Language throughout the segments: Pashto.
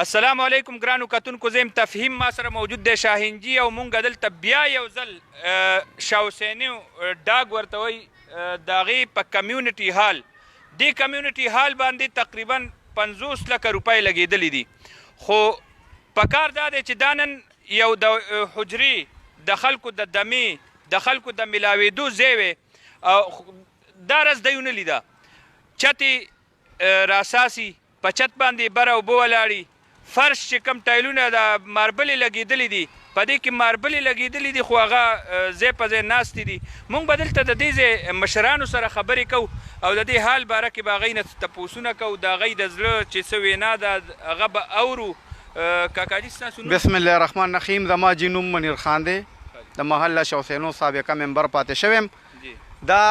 السلام علیکم ګرانو کتونکو، زه یم تفهیم، ما سره موجود دی شاهینجي او مونږ دلته بیا یو ځل شاه حسیني ډاګ ورته وایي د هغې په کمیونټي هال، دې کمیونټي هال باندې تقریبا 50 لکه روپۍ لګېدلي دي. خو پکار دا دی چې دا نن یو د حجرې د خلکو د دمې د خلکو د ملاوېدو ځای وی او دا ورځ دی ونه لیده. چتې راساسي په چت باندې بره اوبه ولاړي، فرش چې کوم ټایلونه د ماربلې لګېدلي دي په دې کې ماربلې لګېدلي دي، خو هغه ځای په ځای ناستې دي. موږ به دلته د دې ځای مشرانو سره خبرې کوو او د دې حال باره کې به هغوی نه تپوسونه کوو، د هغوی د زړه چې څه وینا ده هغه به اورو. کاکاجي ستاسو نوم؟ بسم الله الرحمن الرحیم. زما جي نوم منیر خان دی، د محله شاه حسینو سابقه ممبر پاتې شوی یم. دا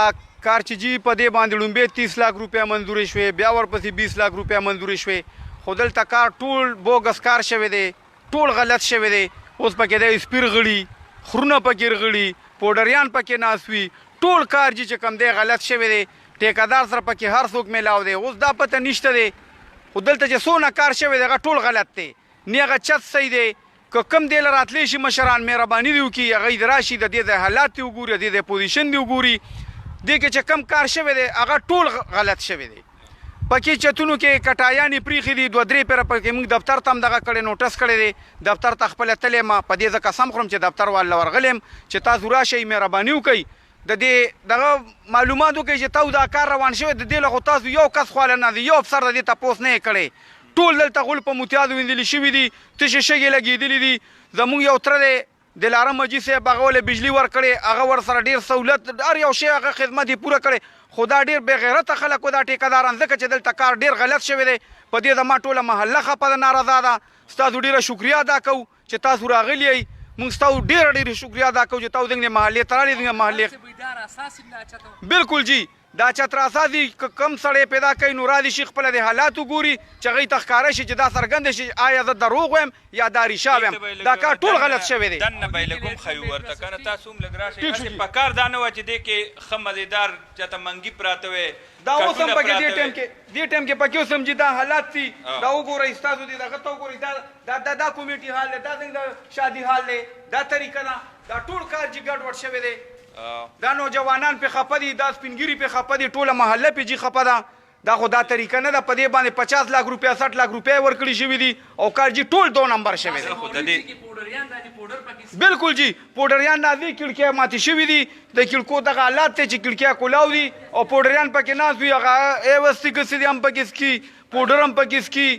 کار چې جي په دې باندې لومبې 30 لاک روپۍ منظورې شوې، بیا ورپسې 20 لاک روپۍ منظورې شوې، خو دلته کار ټول بوګس کار شوی دی، ټول غلط شوی دی. اوس پکې دی سپیر غړي، خرونه پکې رغړي، پوډریان پکې ناست وي، ټول کار جي چې کوم دی غلط شوی دی. ټیکهدار سره پکې هر څوک میلاو دی. اوس دا پته نشته دی، خو دلته چې څونه کار شوی دی هغه ټول غلط دی. نه هغه چت صحیح دی، که کوم دی له راتلی شي مشران مهرباني دې وکړي، هغوی دې راشي د دې د حالات دې وګوري، د دې د پوزیشن دې وګوري. دې کې چې کم کار شوی دی هغه ټول غلط شوی دی. پکې چتونو کې کټایانې پریښي دي، 2-3 پیره پکې موږ دفتر ته هم دغه کړی نوټس کړی دی، دفتر ته خپله تللی ما په دې زه قسم خورم چې دفتر والا ورغلی یم چې تاسو راشئ مهرباني وکئ د دې دغه معلومات وکئ چې تاسو دا کار روان شوی د دې له خو تاسو یو کس خواله نه دی، یو افسر د دې تپوس نه یې کړی. ټول دلته غول په متیازو ویندلي شوي دي، تشې شګې لګېدلي دي. زموږ یو تره دی دلاره مجید صاحب، هغه ولې بجلي ورکړې، هغه ورسره ډېر سهولت هر یو شی هغه خدمت یې پوره کړی. خو دا ډېر بې غیرته خلک و دا ټیکهداران، ځکه چې دلته کار ډېر غلط شوی دی. په دې زما ټوله محله خفه ده، نارضا ده. ستاسو ډېره شکریه ادا کوو چې تاسو راغلي یئ. موږ ستاسو ډېره شکریه ادا کوو چې تاسو زموږ محلې ته رالئ. زموږ محلې بالکل جي دا چتر اساسي کم سړی پیدا کوي نو راځي شي خپله د حالات وګوري چې هغوی ته ښکاره شي چې دا څرګنده شي آیا زه دروغ وایم یا دا ریشا وایم. دا کار ټول غلط شوی دی. دننه به یې لږ هم ښیو ورته که نه تاسو هم لږ راشئ. هسې په کار دا نه وه چې دې کې ښه مزېدار چاته منګي پراته وی، دا اوس هم پکې دې ټایم کې پکې اوس هم چې دا حالات دي دا وګورئ، ستاسو دې دغه ته وګورئ، دا کمیټي حال دی، دا څنګه شادي حال دی، دا طریقه ده، دا ټول کار چې ګډوډ شوی دی. دا نوجوانان په خفه دي، دا سپینګیري په خفه دي، ټوله محله په جي خفه ده. دا خو دا طریقه نه ده. په دې باندې 50 لاک روپۍ 60 لاک روپۍ ورکړي شوي دي او کار جي ټول 2 نمبر شوی دی. بالکل جي پوډریان دا دي، کړکۍ ماتې شوي دي، د کړکو دغه حالات دی چې کړکۍ کولاو دي او پوډریان پکې ناست وي، هغه ایوستي کسي دي هم پکې سکي، پوډر هم پکې سکي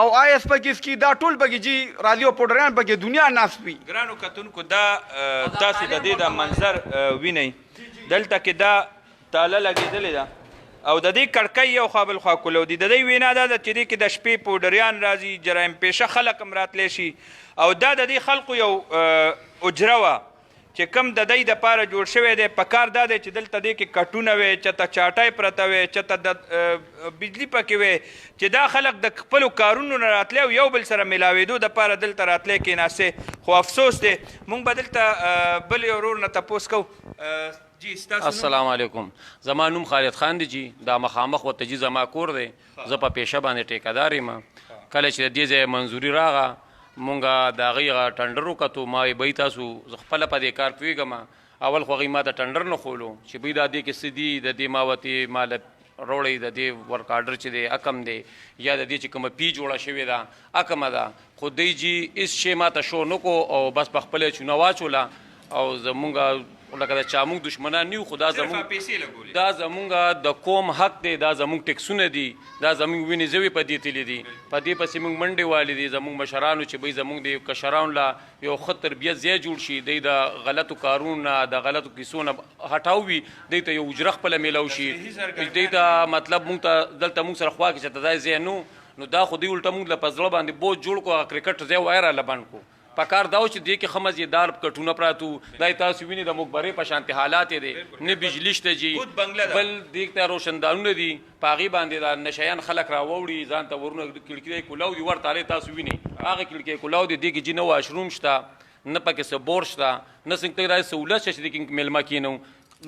او آیس پکې سکي، دا ټول پکې جي راځي او پوډریان پکې دنیا ناست وي. ګرانو کتونکو دا تاسو د دې د منظر وینئ، دلته کې دا تاله لګېدلې ده او د دې کړکۍ یو خوا بل خوا کولو دي. د دې وینا دا ده چې دې کې د شپې پوډریان راځي، جرایم پیشه خلک هم راتلی شي او دا د دې خلکو یو اجره وه چې کوم د دی دپاره جوړ شوی دی. په کار دا دی چې دلته دې کې کټونه وی، چېرته چاټۍ پرته وی، چېرته د بجلي پکې وی، چې دا خلک د خپلو کارونو نه راتلی او یو بل سره میلاوېدو دپاره دلته راتلی کېناستې. خو افسوس دی. موږ به دلته بل یو ورور نه تپوس کوو. جی ستاسو السلام علیکم. زما نوم خالد خان دی جي. دا مخامخ ورته جي زما کور دی. زه په پیشه باندې ټیکهدار یم. کله چې د دې ځای منظوري راغه مونږ د هغوی هغه ټنډر وکتو، ما وی بی تاسو زه خپله په دې کار پوهېږم. اول خو هغوی ما ته ټنډر نه ښولو چې بی دا دې کې څه دي، د دې ما ورتې ما له روړی د دې ورک آډر چې دی اکم دی یا د دې چې کومه پی جوړه شوې ده اکمه ده. خو دی جي هېڅ شی ما ته شو نه کو او بس په خپله چونه واچوله او زمونږ لکه د چا موږ دشمنان نیو، خو دا زمونږ د قوم حق دی، دا زمونږ ټیکسونه دي، دا زمونږ وینې زوی په دې تللی دي. په دې پسې موږ منډې والې دي زمونږ مشرانو چې بی زمونږ د کشرانو له یو ښه تربیت ځای جوړ شي، دی د غلطو کارونو نه د غلطو کیسو نه هټاو وي، دی ته یو اجره خپله میلاو شي، دی ته مطلب موږ ته دلته موږ سره خوا کې چې ته دا ځای نو دا خو دوی الټه موږ له په زړه باندې بوج جوړ کړو، هغه کرکټ ځای وای راله بند کړو. په کار دا و چې دې کې ښه مزېدار کټونه پراته وو، دا یې تاسو وینئ د مقبرې په شانتې حالات یې دی، نه بجلي شته جي، بل دې ته روشندانونه دي، په هغې باندې دا نشیان خلک راووړي ځان ته ورونه کړکۍ کولاو دي، ورته هلې تاسو وینئ هغه کړکۍ کولاو دي، دې کې جي نه واشروم شته، نه پکې څه بور شته، نه څنګه داسې سهولت شته چې دې کې میلمه کښېنو.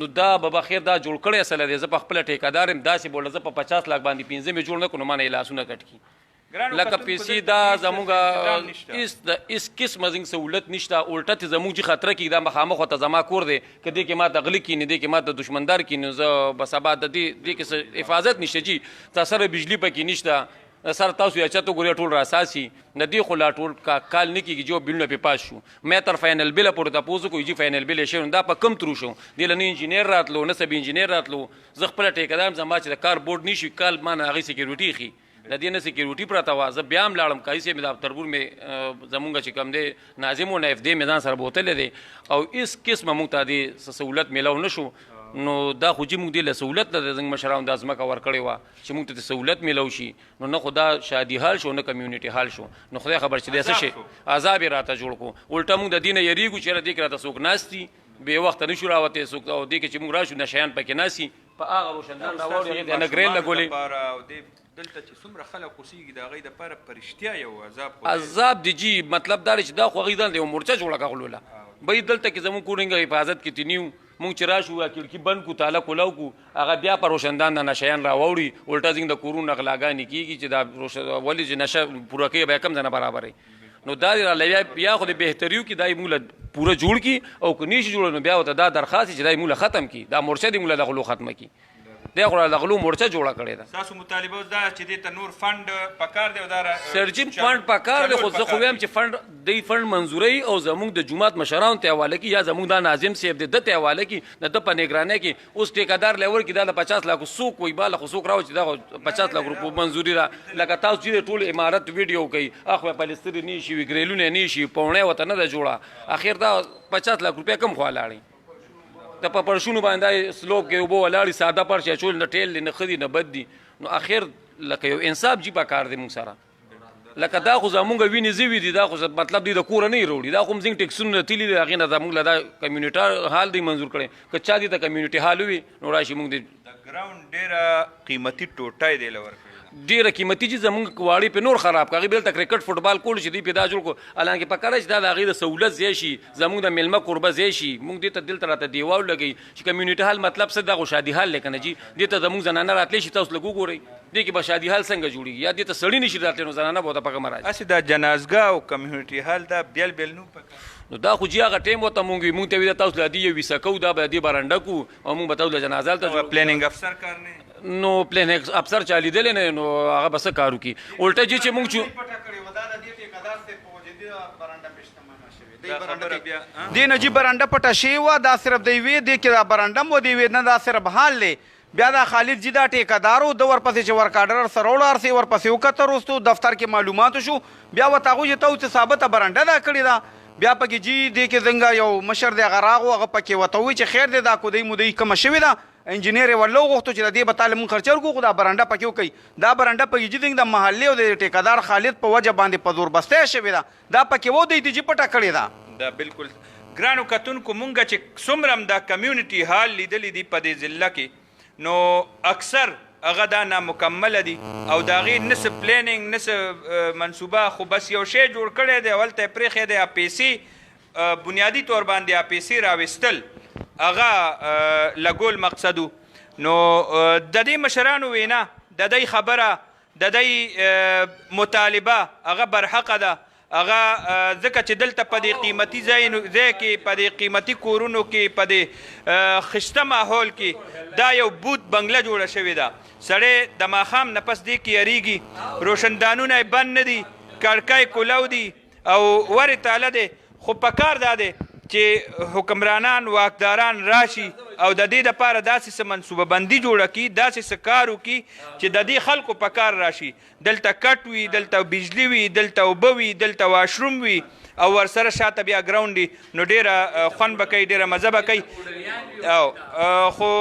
نو دا به بخیر دا جوړ کړی اصله دی. زه په خپله ټیکهدار یم، داسې بوله زه په 50 لاک باندې 15 مې جوړ نه کړو نو ما نه یې لاسونه کټ کړي. لکه پیسې دا زموږ هېڅ قسمه زموږ سهولت نشته. الټه ترې زموږ چې خطره کېږي دا مخامخ ورته زما کور دی که دې کې ما ته غله کښېني دې کې ما ته دشمندار کښېني زه به سبا د دې کې څه حفاظت نشته جي تا سره بجلي پکې نشته سر تاسو یا چته ګورئ ټول راساسي نه دې خو لا ټول کال نه کېږي جو بلونه پې پاس شو مې تر فاینل بله پورې تپوس وکړو جي فاینل بل یې شوی دا په کم ترو شو دې له نه انجینر راتلو نه سب انجینر راتلو زه خپله ټیکهدار یم زما چې د کار بورډ نه شي کال ما نه هغې سکیورټي ښي د دې نه سکیورټي پرته وه زه بیا هم لاړم کایي صاحب مې دا تربور مې زمونږ چې کوم دی ناظم و نایف دی مې ځان سره بوتلی دی او هېڅ قسمه مونږ ته دې سهولت میلاو نه شو نو دا خو چې مونږ دې له سهولت نه زموږ مشرانو دا ځمکه ورکړې وه چې مونږ ته د سهولت میلاو شي نو نه خو دا شادي حال شو نه کمیونټي حال شو نو خدای خبر چې دی څه شي عذاب یې راته جوړ کړو الټه مونږ د دې نه یېرېږو چې یاره دې کې راته څوک ناست دي بې وخته نه شو راوتی څوک او دې کې چې مونږ راشو نشیان پکې ناست دي په هغه روشندان راواړو هغې ته نه ګریل لګولې دلته چې څومره خلک اوسېږي د هغوی دپاره په رښتیا یو عذاب دی جي مطلب دا دی چې دا خو هغوی ځان د یو مورچه جوړه کړلوله بهی دلته کې زموږ کورنګه حفاظت کې تنیو مونږ چې راشو کړکي بند کړو تاله کولاو کړو هغه بیا په روشندان د نشیان راواوړي الټه زموږ د کورونو غلاګانې کېږي چې دا ولې چې نشه پوره کوي بیا کم ځنه برابروي نو دا بیا خو د بهتریو کې دا یې موږ له پوره جوړ کړي او که نه شي جوړ نو بیا ورته دا درخواست چې دا یې موږ له ختم کړي دا مورچه دې موږ له د غلو ختمه کړي دی خو د غلو مورچه جوړه کړې ده ستاسو مطالبه اوس دا چې دې ته نور فنډ پکار دی او دا سرجي فنډ پکار دی خو زه خو وایم چې فنډ دی فنډ منظوروي او زموږ د جومات مشرانو ته حواله کړي یا زموږ دا ناظم صاحب دی ده ته حواله کړي د ده په نګرانۍ کې اوس ټیکهدار له ورکړي دا له 50 لکو څوک وایي باله خو څوک راوړي چې دا خو 50 لک روپو منظوري ده لکه تاسو چې ټول عمارت ویډیو کوي اخو پلستري نه شي ګریلونه نه شي پوڼۍ ورته نه ده جوړه اخر دا 50 لک روپۍ کم خوا لاړئ د په پرشونو باندې سلوب کې اوبه ولاړې ساده پرش اچول نه ټیل دی نه ښه دي نه بد دي نو اخر لکه یو انصاف جي پکار دی موږ سره لکه دا خو زمونږ وینې زوي دي دا خو مطلب دی د کوره نه یې راوړي دا خو هم زموږ ټیکسونه نه تلي دي هغې نه زموږ له دا کمیونټي حال دی منظور کړی که چا دې ته کمیونټي حال وي نو راشي موږ د ګراوند ډېره قیمتي ټوټه دی له ورکړې ډېره قیمتي چې زموږ واړې پې نور خراب کړه هغې بې دلته کرکټ فوټبال کول چې دوی پې دا جوړ کړو حالانکې پکاره چې دا د هغې د سهولت ځای شي زموږ د میلمه کوربه ځای شي موږ دې ته دلته راته دیوال لګوي چې کمیونټي حال مطلب څه دا خو شادي حال دی که نه جي دې ته زموږ زنانه راتلی شي تاسو لږ وګورئ دې کې به شادي حال څنګه جوړېږي یا دې ته سړي نه شي راتلی نو زنانه به ورته پکه مه راځي هسې دا جنازګاه او کمیونټي حال دا بیل بیل نو پکار نو دا خو جي هغه ټایم ورته مونږ وي مونږ ته وي تاسو له دې یو ویسه کوو دا به دې برنډه کوو او مونږ به تاسو له جنازه هلته پلانینګ افسر کار نه نو پلانینګ افسر چا لیدلی نه نو هغه به څه کار وکړي الټه جي چې مونږ دې نه جي برنډه پټه شوې وه دا صرف د یوې دې کې دا برنډه هم و د یوې نه دا صرف حال دی بیا دا خالد جي دا ټیکهدار و د ورپسې چې ورکاډر سره ولاړ سي ورپسې وکتر وروستو دفتر کې معلوماتو شو بیا ورته هغوی چې ته اوس ثابته برنډه دا کړې ده بیا پکې جي دې کې څنګه یو مشر دی هغه راغو هغه پکې ورته وایي چې خیر دی دا کودۍ مودۍ کمه شوې ده انجینر یې ورله وغوښتو چې د دې به تاله مونږ خرچه ورکړو خو دا برنډه پکې وکوي دا برنډه پکې جي د محلې او د ټیکهدار خالد په وجه باندې په زور بستی شوې ده دا پکې و دی جي پټه کړې ده دا بالکل ګرانو کتونکو مونږ چې څومره هم دا کمیونټي حال لیدلی دي په دې ضلع کې نو اکثر هغه دا نامکمله دي او د هغې نه څه پلانینګ نه څه منصوبه خو بس یو شی جوړ کړی دی هلته یې پرېښی دی پیسې بنیادي طور باندې پیسې راویستل هغه لګول مقصدو نو د دې مشرانو وینا د دوی خبره د دوی مطالبه هغه برحقه ده هغه ځکه چې دلته په دې قیمتي ځای کې په دې قیمتي کورونو کې په دې خشته ماحول کې دا یو بوت بنګله جوړه شوې ده سړی د ماښام نه پس دې کې یریږي روشندانونه یې بند نه دي کړکۍ کولاو دي او ورې تاله دی خو پکار دا دی چې حکمرانان واکداران راشي او د دې دپاره داسې څه منصوبه بندي جوړه کړي داسې څه کار وکړي چې د دې خلکو په کار راشي دلته کټ وي دلته بجلي وي دلته اوبه وي دلته واشروم وي او ورسره شاته بیا ګراوند وي نو ډېره خوند به کوي ډېره مزه به کوي او خو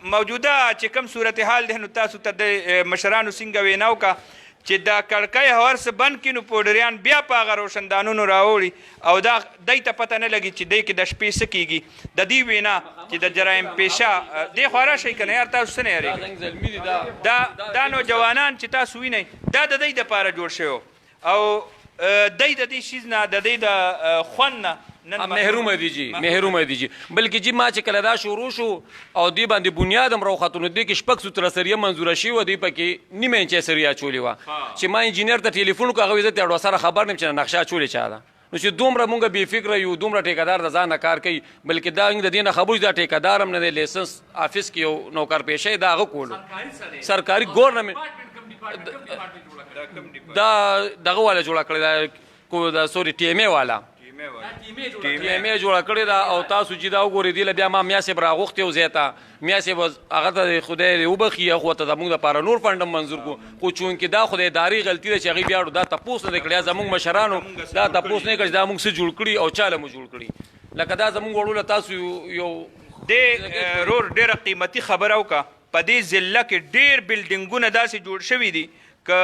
موجوده چې کوم صورتحال دی نو تاسو ته د مشرانو څنګه وینا وکړه چې دا کړکۍ هر څه بند کړي نو پوډریان بیا په هغه روشندانونو راوړي او دا دی ته پته نه لګي چې دی کې د شپې څه کېږي د دې وینا چې د جرایم پیشه دې خوا راشئ که نه یار تاسو څه نه یارېږئ دا نوجوانان چې تاسو وینئ دا د دی دپاره جوړ شوی او دی د دې شیز نه د دی د خوند نه محروم دي جی بلکې جی ما چې کله دا شروع شو او دی باندې بنیاد هم راوختونو دی کې شپږ سوتره سریه منظوره شوې وه، دوی پکې نیمه انچه سریه اچولې وه چې ما انجینر ته ټلیفون وکړو، هغه وایي زه تېړو سره خبر نیم چې نقشه اچولې چا ده. نو چې دومره مونږ بې فکره یو، دومره ټیکهدار د ځان نه کار کوي، بلکې دا د دې نه خبر چې دا ټیکهدار هم نه دی، لیسنس آفس کې یو نوکر پیشه دا هغه کولو سرکاري ګورنمنټ دا دغه والا جوړه کړې دا سوري ټیمې والا ټیمې جوړه کړې ده. او تاسو چې دا وګورئ دې له بیا ما میا صاحب راغوښتې و ځای ته، میا صاحب هغه ته خدای دې وبخي، هغو ته زموږ دپاره نور فنډ هم منظور کړو، خو چونکې دا خو د ادارې غلطي ده چې هغوی بیا دا تپوس نه دی کړی، زموږ مشرانو دا تپوس نه کړی چې دا موږ څه جوړ کړي او چا له مو جوړ کړي. لکه دا زموږ وړو له تاسو یو دې رور ډېره قیمتي خبره وکړه، په دې ضلع کې ډېر بلډینګونه داسې جوړ شوي دي که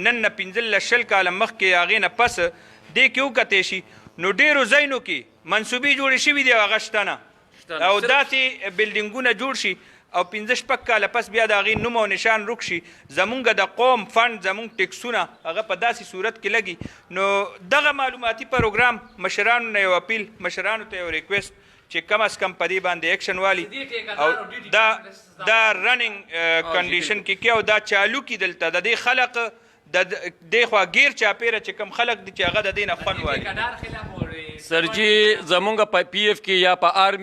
نن نه 15 کاله مخکې هغې نه پس دې کې وکتې شي نو ډېرو ځایونو کې منصوبې جوړې شوي دي، هغه شته نه، او داسې بلډینګونه جوړ شي او 15 کاله پس بیا د هغې نوم او نشان روک شي، زمونږ د قوم فنډ زمونږ ټیکسونه هغه په داسې صورت کې لګي. نو دغه معلوماتي پروګرام مشرانو نه یو اپیل، مشرانو ته یو ریکویسټ چې کم از کم په دې باندې ایکشن والي او دا رننګ کنډیشن کې او دا چالو کې دلته د دې خلق د دې خوا غیر چاپیره چې کم خلق دي چې هغه د دې نه خوند والي. سر جی زمونږ په پی ایف کې یا په آرمی